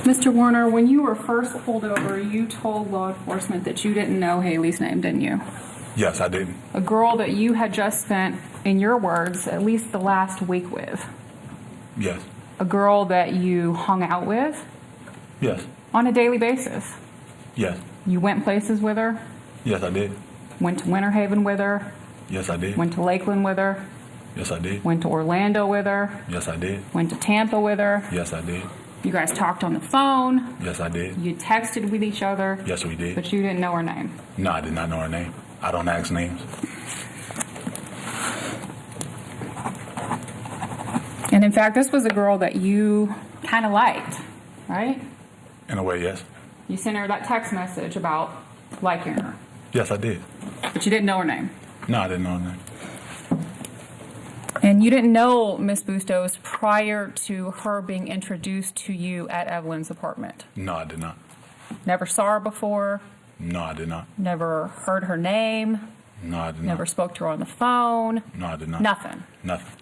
Mr. Warner, when you were first pulled over, you told law enforcement that you didn't know Haley's name, didn't you? Yes, I did. A girl that you had just spent, in your words, at least the last week with. Yes. A girl that you hung out with? Yes. On a daily basis? Yes. You went places with her? Yes, I did. Went to Winter Haven with her? Yes, I did. Went to Lakeland with her? Yes, I did. Went to Orlando with her? Yes, I did. Went to Tampa with her? Yes, I did. You guys talked on the phone? Yes, I did. You texted with each other? Yes, we did. But you didn't know her name? No, I did not know her name. I don't ask names. And in fact, this was a girl that you kind of liked, right? In a way, yes. You sent her that text message about liking her. Yes, I did. But you didn't know her name. No, I didn't know her name. And you didn't know Miss Bustos prior to her being introduced to you at Evelyn's apartment. No, I did not. Never saw her before. No, I did not. Never heard her name. No, I did not. Never spoke to her on the phone. No, I did not. Nothing. Nothing.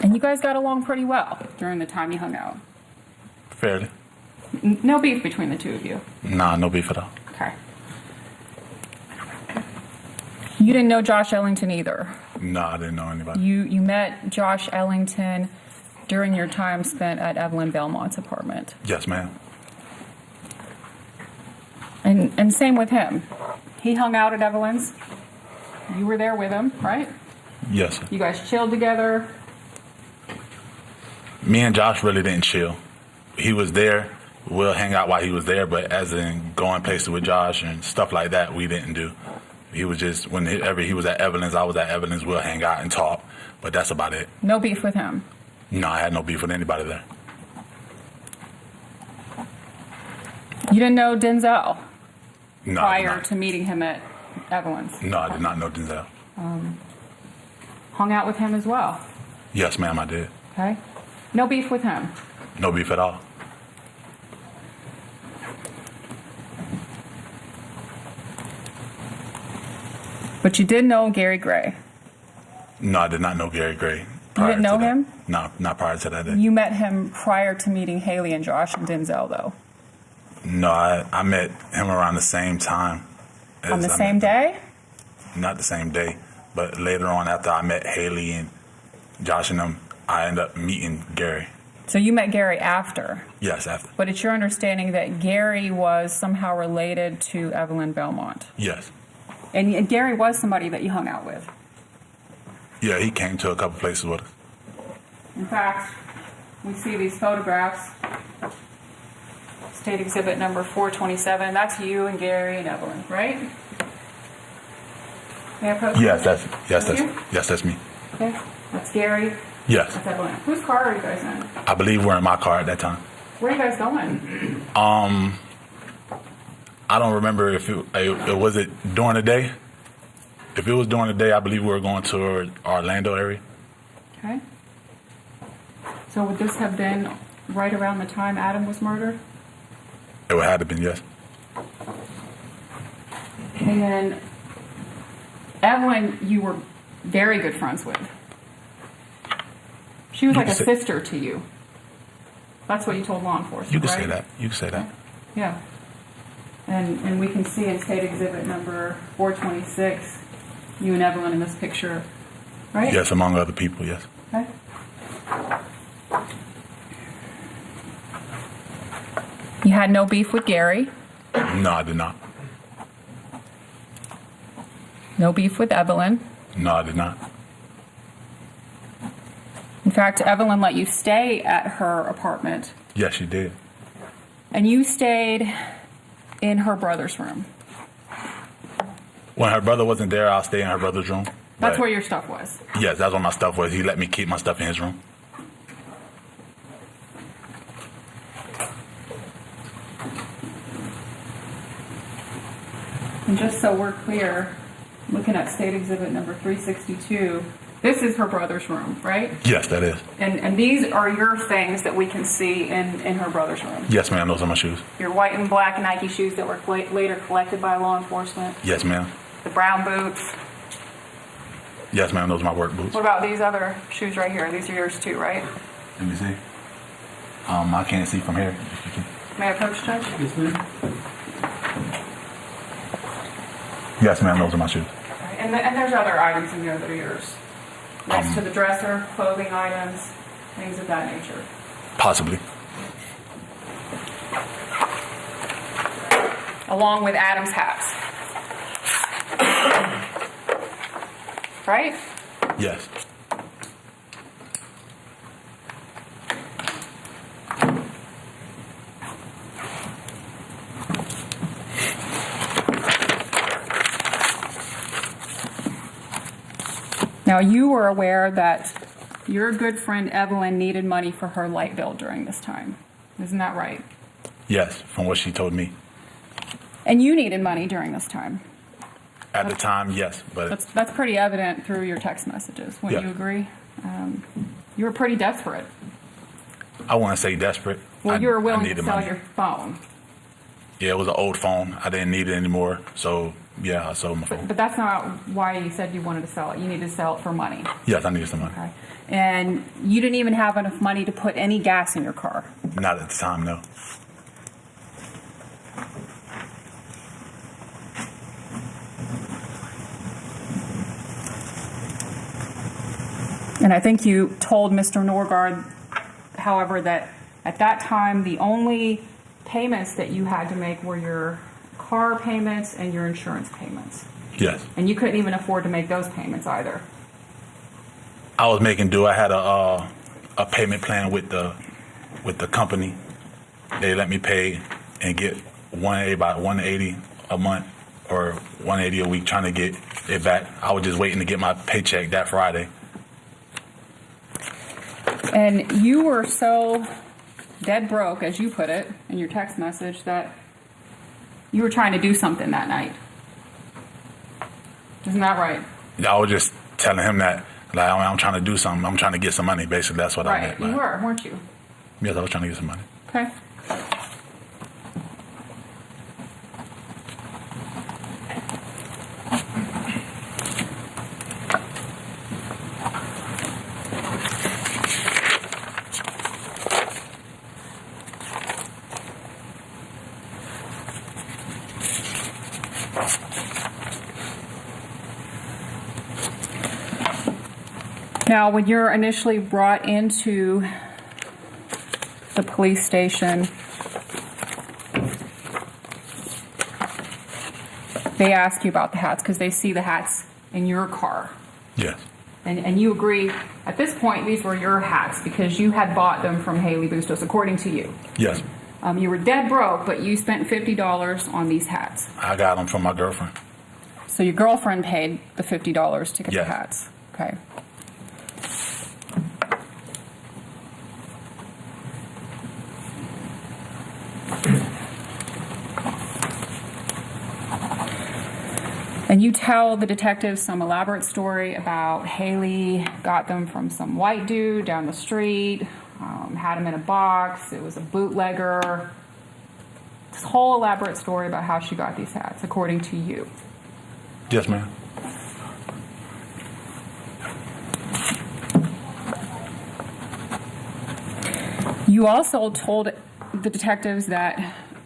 And you guys got along pretty well during the time you hung out. Fairly. No beef between the two of you. Nah, no beef at all. Okay. You didn't know Josh Ellington either. No, I didn't know anybody. You met Josh Ellington during your time spent at Evelyn Belmont's apartment. Yes, ma'am. And same with him. He hung out at Evelyn's. You were there with him, right? Yes, sir. You guys chilled together. Me and Josh really didn't chill. He was there. We'll hang out while he was there, but as in going places with Josh and stuff like that, we didn't do. He was just, whenever he was at Evelyn's, I was at Evelyn's, we'll hang out and talk, but that's about it. No beef with him. No, I had no beef with anybody there. You didn't know Denzel No, I did prior not. to meeting him at Evelyn's. No, I did not know Denzel. Hung out with him as well. Yes, ma'am, I did. Okay. No beef with him. No beef at all. But you did know Gary Gray. No, I did not know Gary Gray. You didn't know him? No, not prior to that day. You met him prior to meeting Haley and Josh and Denzel, though. No, I met him around the same time. On the same day? Not the same day, but later on after I met Haley and Josh and them, I ended up meeting Gary. So you met Gary after. Yes, after. But it's your understanding that Gary was somehow related to Evelyn Belmont. Yes. And Gary was somebody that you hung out with. Yeah, he came to a couple places with us. In fact, we see these photographs. State exhibit number 427. That's you and Gary and Evelyn, right? May I approach you? Yes, you? that's me. Okay. That's Gary. Yes. That's Evelyn. Whose car are you guys in? I believe we're in my car at that time. Where are you guys going? I don't remember if it was it during the day. If it was during the day, I believe we were going to Orlando area. Okay. So would this have been right around the time Adam was murdered? It would have been, yes. And then Evelyn, you were very good friends with. She was You like can a say- sister to you. That's what you told law enforcement, You can right? say that. You can say that. Yeah. And we can see in state exhibit number 426, you and Evelyn in this picture, right? Yes, among other people, yes. Okay. You had no beef with Gary. No, I did not. No beef with Evelyn. No, I did not. In fact, Evelyn let you stay at her apartment, Yes, she did. and you stayed in her brother's room. When her brother wasn't there, I'll stay in her brother's room. That's But where your stuff was. yes, that's where my stuff was. He let me keep my stuff in his room. And just so we're clear, looking at state exhibit number 362, this is her brother's room, right? Yes, that is. And these are your things that we can see in her brother's room. Yes, ma'am. Those are my shoes. Your white and black Nike shoes that were later collected by law enforcement. Yes, ma'am. The brown boots. Yes, ma'am. Those are my work boots. What about these other shoes right here? These are yours too, right? Let me see. I can't see from here. May I approach, Judge? Yes, ma'am. Yes, ma'am. Those are my shoes. Okay. And there's other items in there that are yours. Next to the dresser, clothing items, things of that nature. Possibly. Along with Adam's hats. Right? Yes. Now, you were aware that your good friend Evelyn needed money for her light bill during this time. Isn't that right? Yes, from what she told me. And you needed money during this time. At the time, yes, but That's pretty evident through your text messages. Wouldn't you agree? You were pretty desperate. I want to say desperate. Well, you were willing to needed sell money. your phone. Yeah, it was an old phone. I didn't need it anymore, so yeah, I sold my phone. But that's not why you said you wanted to sell it. You needed to sell it for money. Yes, I needed some money. Okay. And you didn't even have enough money to put any gas in your car. Not at the time, no. And I think you told Mr. Norgard, however, that at that time the only payments that you had to make were your car payments and your insurance payments. Yes. And you couldn't even afford to make those payments either. I was making do. I had a payment plan with the company. They let me pay and get about 180 a month or 180 a week, trying to get it back. I was just waiting to get my paycheck that Friday. And you were so dead broke, as you put it in your text message, that you were trying to do something that night. Isn't that right? I was just telling him that, like, I'm trying to do something. I'm trying to get some money. Basically, that's what I meant. Right, you were, weren't you? Yes, I was trying to get some money. Okay. Now, when you're initially brought into the police station, they ask you about the hats because they see the hats in your car. Yes. And you agree, at this point, these were your hats because you had bought them from Haley Bustos, according to you. Yes. You were dead broke, but you spent $50 on these hats. I got them from my girlfriend. So your girlfriend paid the $50 to get Yes. the hats. Okay. And you tell the detectives some elaborate story about Haley got them from some white dude down the street, had him in a box, it was a bootlegger. This whole elaborate story about how she got these hats, according to you. Yes, ma'am. You also told the detectives that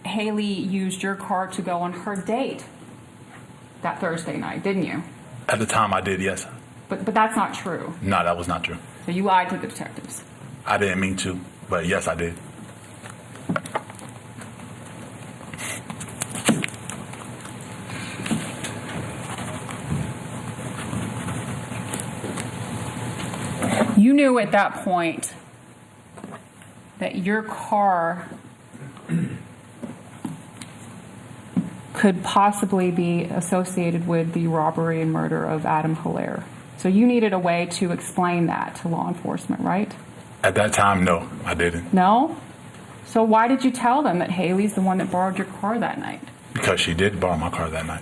Haley used your car to go on her date that Thursday night, didn't you? At the time, I did, yes. But that's not true. No, that was not true. So you lied to the detectives. I didn't mean to, but yes, I did. You knew at that point that your car could possibly be associated with the robbery and murder of Adam Hilarie. So you needed a way to explain that to law enforcement, right? At that time, no, I didn't. No? So why did you tell them that Haley's the one that borrowed your car that night? Because she did borrow my car that night.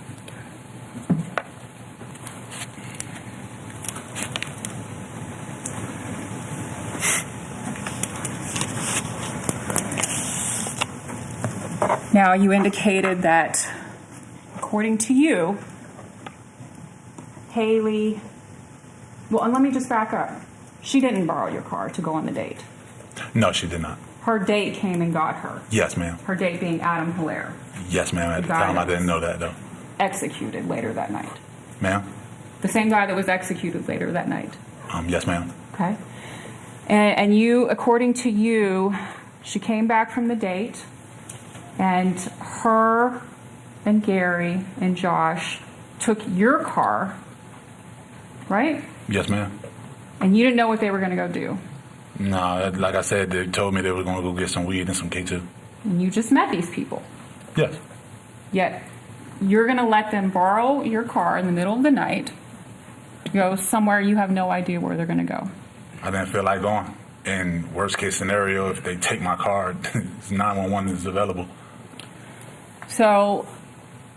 Now, you indicated that, according to you, Haley... Well, and let me just back up. She didn't borrow your car to go on the date. No, she did not. Her date came and got her. Yes, ma'am. Her date being Adam Hilarie. Yes, ma'am. At the time, I didn't know that, though. Executed later that night. Ma'am? The same guy that was executed later that night. Yes, ma'am. Okay. And you, according to you, she came back from the date, and her and Gary and Josh took your car, right? Yes, ma'am. And you didn't know what they were going to go do. No, like I said, they told me they were going to go get some weed and some K2. And you just met these people. Yes. Yet you're going to let them borrow your car in the middle of the night to go somewhere you have no idea where they're going to go. I didn't feel like going. In worst case scenario, if they take my car, 911 is available. So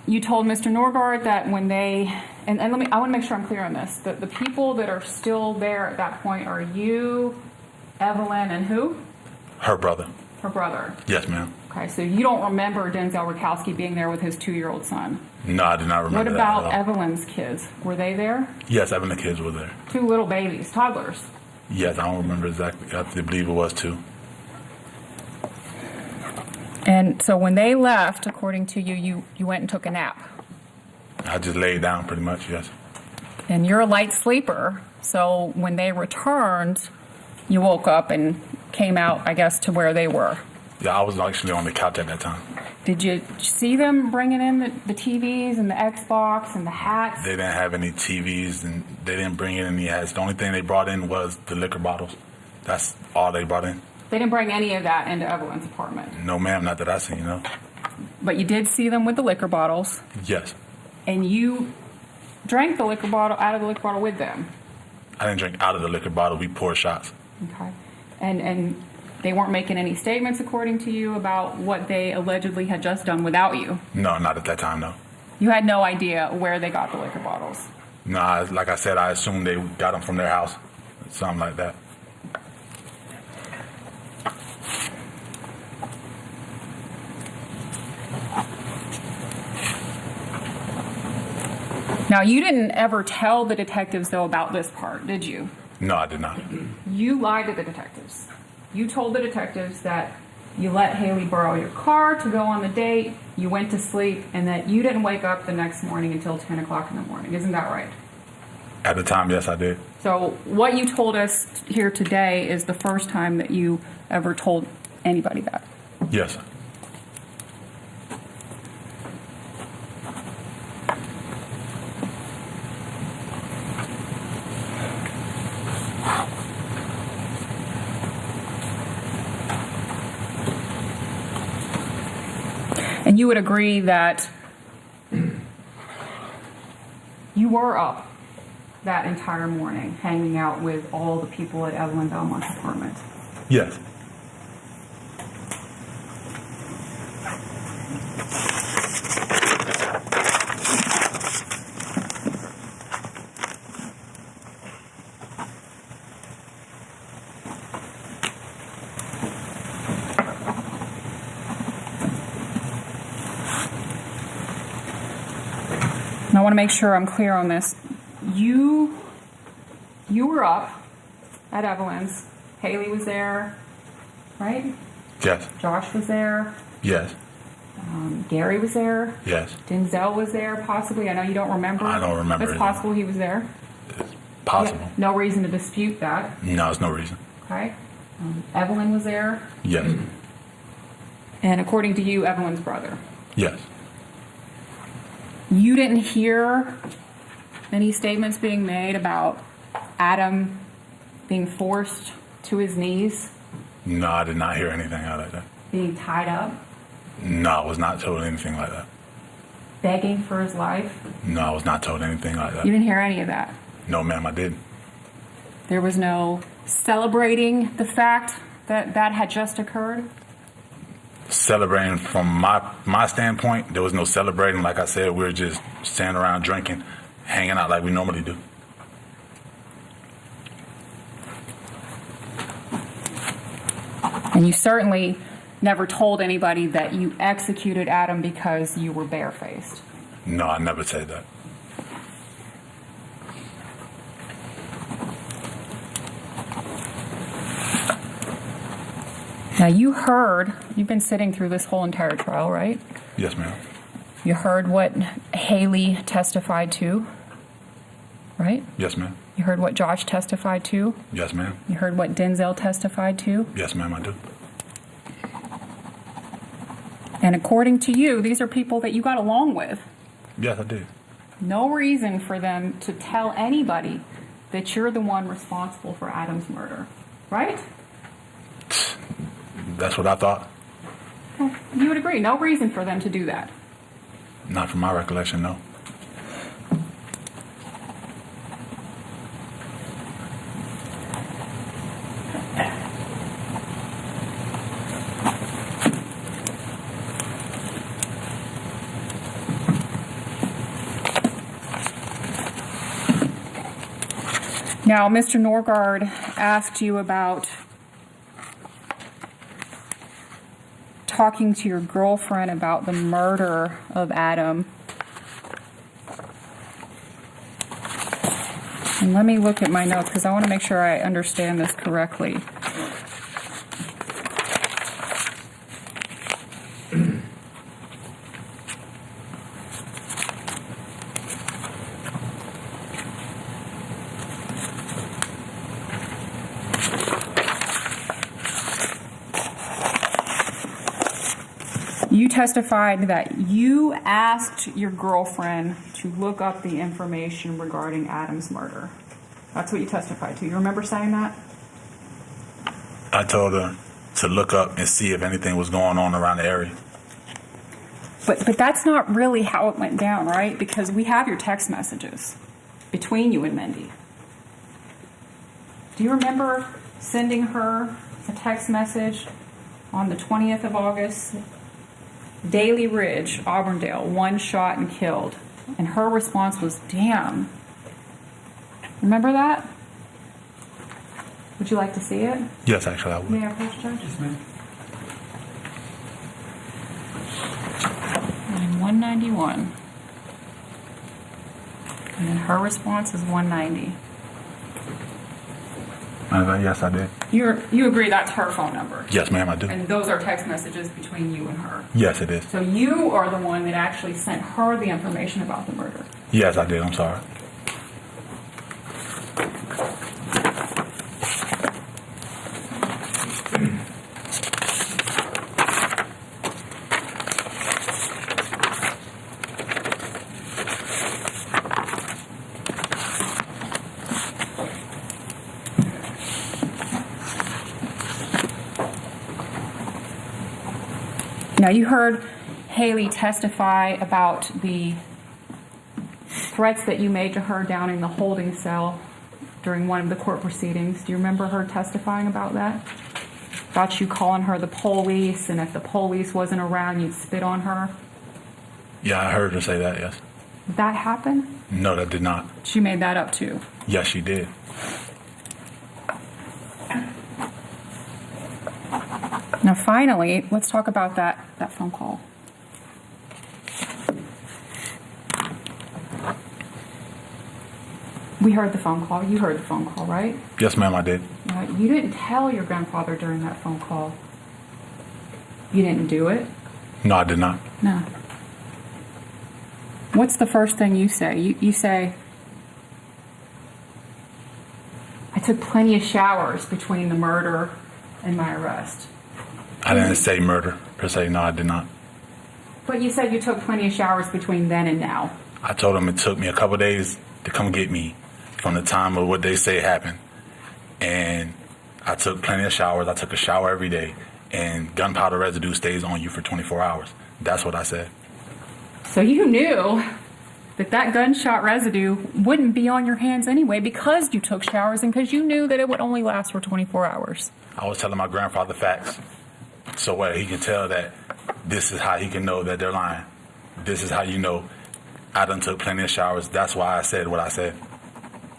you told Mr. Norgard that when they, and I want to make sure I'm clear on this, the people that are still there at that point are you, Evelyn, and who? Her brother. Her brother. Yes, ma'am. Okay, so you don't remember Denzel Rakowski being there with his 2-year-old son. No, I do not remember What that about at all. Evelyn's kids? Were they there? Yes, Evelyn's kids were there. 2 little babies, toddlers. Yes, I don't remember exactly. I believe it was 2. And so when they left, according to you, you went and took a nap. I just laid down pretty much, yes. And you're a light sleeper, so when they returned, you woke up and came out, I guess, to where they were. Yeah, I was actually on the couch at that time. Did you see them bringing in the TVs and the Xbox and the hats? They didn't have any TVs, and they didn't bring in any hats. The only thing they brought in was the liquor bottles. That's all they brought in. They didn't bring any of that into Evelyn's apartment. No, ma'am, not that I seen, But you did see them with the liquor bottles, Yes. and you drank the liquor bottle out of the liquor bottle with them. I didn't drink out of the liquor bottle. We poured shots. Okay. And they weren't making any statements, according to you, about what they allegedly had just done without you. No, not at that time, no. You had no idea where they got the liquor bottles. No, like I said, I assumed they got them from their house. Something like that. Now, you didn't ever tell the detectives, though, about this part, did you? No, I did not. You lied to the detectives. You told the detectives that you let Haley borrow your car to go on the date, you went to sleep, and that you didn't wake up the next morning until 10 o'clock in the morning. Isn't that right? At the time, yes, I did. So what you told us here today is the first time that you ever told anybody that. Yes. And you would agree that you were up that entire morning hanging out with all the people at Evelyn Belmont's apartment. Yes. And I want to make sure I'm clear on this. You were up at Evelyn's. Haley was there, right? Yes. Josh was there. Yes. Gary was there. Yes. Denzel was there, possibly. I know you don't remember. I don't remember. It's possible he was there. It's possible. Yeah, no reason to dispute that. No, there's no reason. Okay. Evelyn was there. Yes. And according to you, Evelyn's brother. Yes. You didn't hear any statements being made about Adam being forced to his knees, No, I did not hear anything out like that. being tied up, No, I was not told anything like that. begging for his life? No, I was not told anything like that. You didn't hear any of that. No, ma'am, I didn't. There was no celebrating the fact that that had just occurred? Celebrating from my standpoint, there was no celebrating. Like I said, we were just standing around drinking, hanging out like we normally do. And you certainly never told anybody that you executed Adam because you were barefaced. No, I never said that. Now you've been sitting through this whole entire trial, right? Yes, ma'am. You heard what Haley testified to, right? Yes, ma'am. You heard what Josh testified to. Yes, ma'am. You heard what Denzel testified to. Yes, ma'am, I do. And according to you, these are people that you got along with. Yes, I did. No reason for them to tell anybody that you're the one responsible for Adam's murder, right? That's what I thought. You would agree. No reason for them to do that. Not from my recollection, no. Now, Mr. Norgard asked you about talking to your girlfriend about the murder of Adam. And let me look at my notes because I want to make sure I understand this correctly. You testified that you asked your girlfriend to look up the information regarding Adam's murder. That's what you testified to. You remember saying that? I told her to look up and see if anything was going on around the area. But that's not really how it went down, right? Because we have your text messages between you and Mindy. Do you remember sending her a text message on the 20th of August? Daly Ridge, Auburndale, 1 shot and killed. And her response was, damn. Remember that? Would you like to see it? Yes, actually, I would. May I approach, Judge? Yes, ma'am. And 191. And then her response is 190. Yes, I did. You agree that's her phone number? Yes, ma'am, I do. And those are text messages between you and her? Yes, it is. So you are the one that actually sent her the information about the murder? Yes, I did. I'm sorry. Now, you heard Haley testify about the threats that you made to her down in the holding cell during one of the court proceedings. Do you remember her testifying about that? About you calling her the police, and if the police wasn't around, you'd spit on her? Yeah, I heard her say that, yes. Did that happen? No, that did not. She made that up too. Yes, she did. Now, finally, let's talk about that phone call. We heard the phone call. You heard the phone call, right? Yes, ma'am, I did. Now, you didn't tell your grandfather during that phone call. You didn't do it? No, I did not. No. What's the first thing you say? You say, I took plenty of showers between the murder and my arrest. I didn't say murder, per se. No, I did not. But you said you took plenty of showers between then and now. I told them it took me a couple days to come get me from the time of what they say happened. And I took plenty of showers. I took a shower every day. And gunpowder residue stays on you for 24 hours. That's what I said. So you knew that gunshot residue wouldn't be on your hands anyway because you took showers and because you knew that it would only last for 24 hours. I was telling my grandfather facts. So what he can tell that this is how he can know that they're lying. This is how you know I done took plenty of showers. That's why I said what I said.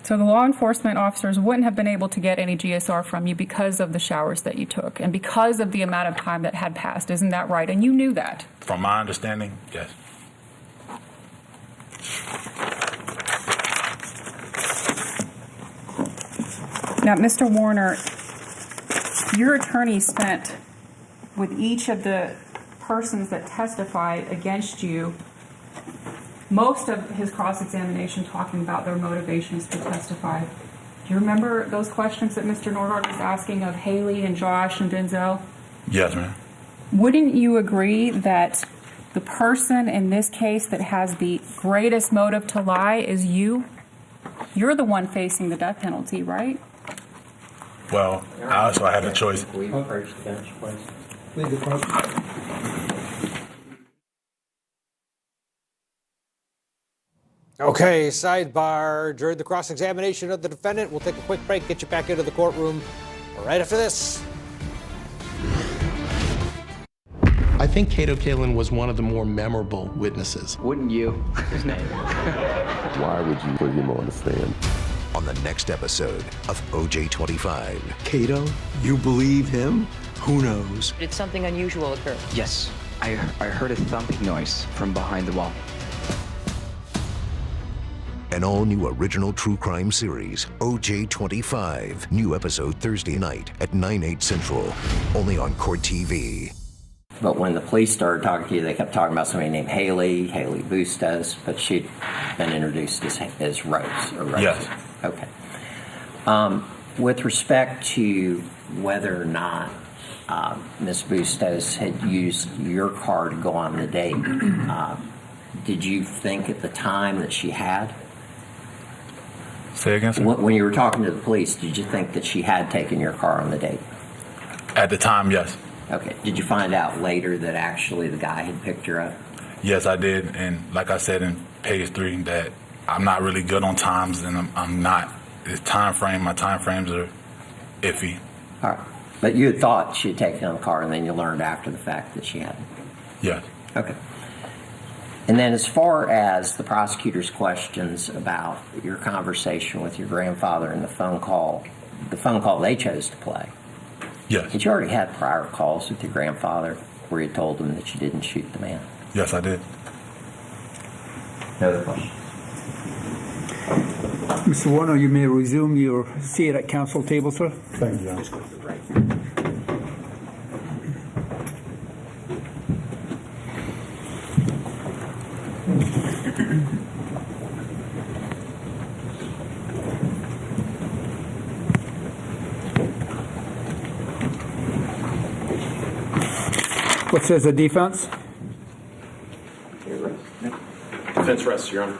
So the law enforcement officers wouldn't have been able to get any GSR from you because of the showers that you took and because of the amount of time that had passed. Isn't that right? And you knew that. From my understanding, yes. Now, Mr. Warner, your attorney spent with each of the persons that testified against you, most of his cross-examination talking about their motivations to testify. Do you remember those questions that Mr. Nordart was asking of Haley and Josh and Denzel? Yes, ma'am. Wouldn't you agree that the person in this case that has the greatest motive to lie is you? You're the one facing the death penalty, right? Well, I also had a choice. We approach the bench, please. Lead the court. Okay, sidebar. During the cross-examination of the defendant, we'll take a quick break, get you back into the courtroom right after this. I think Cato Kalin was one of the more memorable witnesses. Wouldn't you? His name. Why would you put him on the stand? On the next episode of OJ 25. Cato, you believe him? Who knows? Did something unusual occur? Yes, I heard a thumping noise from behind the wall. An all-new original true crime series, OJ 25. New episode Thursday night at 9/8 Central. Only on Court TV. But when the police started talking to you, they kept talking about somebody named Haley Bustos, but she'd been introduced as Rose. Or Rose. Yes. Okay. With respect to whether or not Ms. Bustos had used your car to go on the date, did you think at the time that she had? Say again, sir? When you were talking to the police, did you think that she had taken your car on the date? At the time, yes. Okay. Did you find out later that actually the guy had picked her up? Yes, I did. And like I said in page 3, that I'm not really good on times, and I'm not. My time frames are iffy. All right. But you had thought she had taken the car, and then you learned after the fact that she hadn't. Yes. Okay. And then as far as the prosecutor's questions about your conversation with your grandfather and the phone call they chose to play, Yes. had you already had prior calls with your grandfather where you told him that you didn't shoot the man? Yes, I did. No other questions? Mr. Warner, you may resume your seat at council table, sir. Thank you, John. What says the defense? Defense rests, Your Honor.